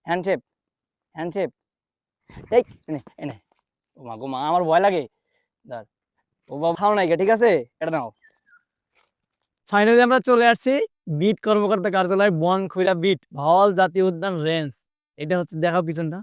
Hand shape hand shape এই এনে এনে ও মা গো মা আমার ভয় লাগে ধর ও বাবা খাও নাই ঠিক আছে এটা নাও ফাইনালি আমরা চলে আসছি বিট কর্মকর্তা কার্যালয় বনখুইরা বিট ভাওয়াল জাতীয় উদ্যান রেঞ্জ। এটা হচ্ছে দেখাও পিছনটা,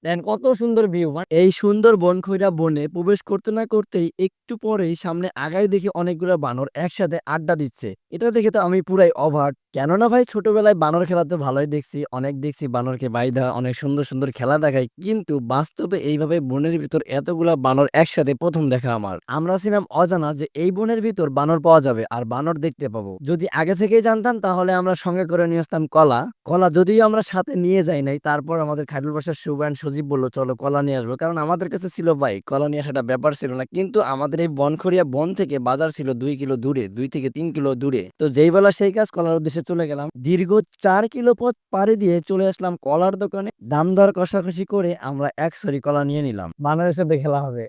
দেখেন কত সুন্দর ভিউ। এই সুন্দর বনখইরা বনে প্রবেশ করতে না করতেই একটু পরেই সামনে আগায় দেখি অনেকগুলো বানর একসাথে আড্ডা দিচ্ছে। এটা দেখে তো আমি পুরাই অবাক, কেননা ভাই ছোটবেলায় বানর খেলা তো ভালোই দেখছি, অনেক দেখছি বানরকে বাইধা অনেক সুন্দর সুন্দর খেলা দেখায়, কিন্তু বাস্তবে এইভাবে বনের ভিতর এতগুলা বানর একসাথে প্রথম দেখা আমার। আমরা ছিলাম অজানা যে এই বনের ভিতর বানর পাওয়া যাবে আর বানর দেখতে পাবো। যদি আগে থেকেই জানতাম তাহলে আমরা সঙ্গে করে নিয়ে আসতাম কলা। কলা যদিও আমরা সাথে নিয়ে যাই নাই, তারপর আমাদের খাইরুল বাসার সুবান সজীব বললো চলো কলা নিয়ে আসবো, কারণ আমাদের কাছে ছিল ভাই কলা নিয়ে আসাটা ব্যাপার ছিল না। কিন্তু আমাদের এই বনখড়িয়া বন থেকে বাজার ছিল 2 কিলো দূরে, 2 থেকে 3 কিলো দূরে। তো যেই বেলা সেই কাজ, কলার উদ্দেশ্যে চলে গেলাম। দীর্ঘ 4 কিলো পথ পাড়ি দিয়ে চলে আসলাম কলার দোকানে। দাম দর কষাকষি করে আমরা এক সরি কলা নিয়ে নিলাম। বানরের সাথে খেলা হবে।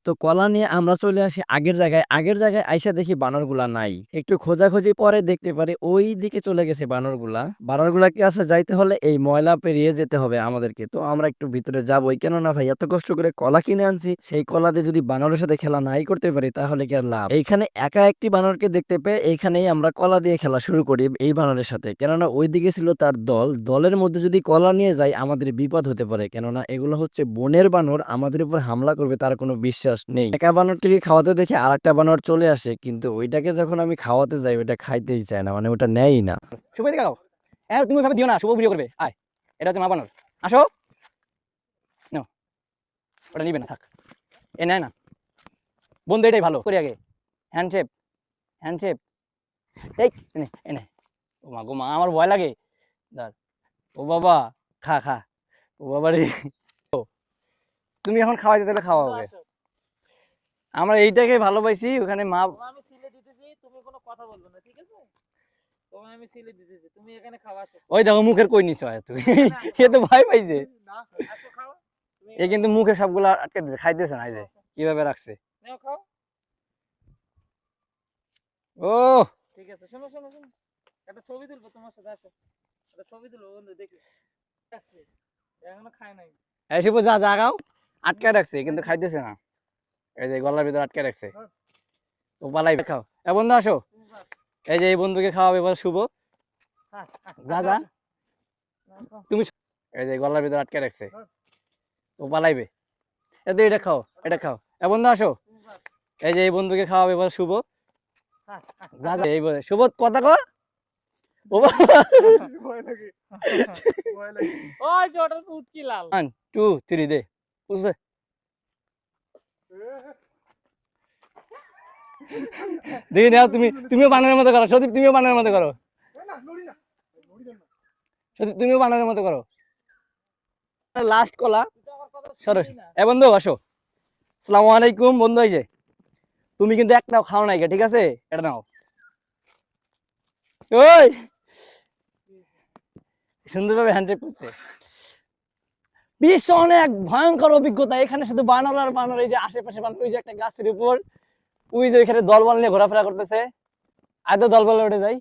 তো কলা নিয়ে আমরা চলে আসি আগের জায়গায়। আগের জায়গায় আইসা দেখি বানরগুলা নাই। একটু খোঁজাখুঁজি পরে দেখতে পারি ওই দিকে চলে গেছে বানরগুলা। বানরগুলাকে কাছে যাইতে হলে এই ময়লা পেরিয়ে যেতে হবে আমাদেরকে। তো আমরা একটু ভিতরে যাবোই, কেননা ভাই এত কষ্ট করে কলা কিনে আনছি, সেই কলা দিয়ে যদি বানরের সাথে খেলা নাই করতে পারি তাহলে কি আর লাভ। এইখানে একা একটি বানরকে দেখতে পেয়ে এইখানেই আমরা কলা দিয়ে খেলা শুরু করি এই বানরের সাথে, কেননা ওই দিকে ছিল তার দল। দলের মধ্যে যদি কলা নিয়ে যাই আমাদের বিপদ হতে পারে, কেননা এগুলো হচ্ছে বনের বানর, আমাদের উপর হামলা করবে তার কোনো বিশ্বাস নেই। একা বানরটিকে খাওয়াতে দেখে আর একটা বানর চলে আসে, কিন্তু ওইটাকে যখন আমি খাওয়াতে যাই ওইটা খাইতেই চায় না, মানে ওটা নেয়ই না। শুভ দিকে দাও তুমি ওইভাবে দিও না, শুভ ভিডিও করবে আয় এটা হচ্ছে মা বানর আসো নাও ওটা নিবে না থাক এ নেয় না বন্ধু এটাই ভালো করি আগে হ্যান্ডশেপ হ্যান্ডশেপ এই এনে এনে ও মা গো মা আমার ভয় লাগে ধর ও বাবা খা খা ও বাবা রে তুমি এখন খাওয়াইতে তাহলে খাওয়া হবে। আমরা এইটাকে ভালোবাসি ওখানে মা আমি সিলে দিতেছি, তুমি কোনো কথা বলবে না, ঠিক আছে? তোমায় আমি সিলে দিতেছি, তুমি এখানে খাওয়া। ওই দেখো মুখের কই নিছ তুই এ তো ভয় পাইছে না আসো খাও, এ কিন্তু মুখে সবগুলা আটকে দিছে খাইতেছে না এই যে কিভাবে রাখছে নাও খাও। ও ঠিক আছে, শোনো শোনো শোনো, একটা ছবি তুলবো তোমার সাথে, আসো একটা ছবি তুলবো বন্ধু, দেখি এখনো খায় নাই। এই শুভ যা জাগাও আটকে রাখছে কিন্তু খাইতেছে না, এই যে গলার ভিতর আটকে রাখছে ও পালাই খাও এ বন্ধু আসো, এই যে এই বন্ধুকে খাওয়াবে এবার শুভ যা যা তুমি এই যে গলার ভিতর আটকে রাখছে ও পালাইবে এ তো এটা খাও এটা খাও এ বন্ধু আসো, এই যে এই বন্ধুকে খাওয়াবে এবার শুভ যা যা এই বলে শুভ কথা কো ও বাবা ভয় লাগে ভয় লাগে। ওই যে ওটার উটকি লাল। 1 2 3 দে বুঝছে দেখি নাও তুমিও বানরের মতো করো সদীপ, তুমিও বানরের মতো করো সদীপ, তুমিও বানরের মতো করো। লাস্ট কলা সরস এ বন্ধু আসো, আসসালামু আলাইকুম বন্ধু, এই যে তুমি কিন্তু একটাও খাও নাই ঠিক আছে এটা নাও ওই সুন্দরভাবে হ্যান্ডশেক করছে। বিশ্ব অনেক ভয়ঙ্কর অভিজ্ঞতা, এখানে শুধু বানর আর বানর, এই যে আশেপাশে বানর, ওই যে একটা গাছের উপর ওই যে ওইখানে দলবল নিয়ে ঘোরাফেরা করতেছে, আয় তো দলবলে উঠে যাই।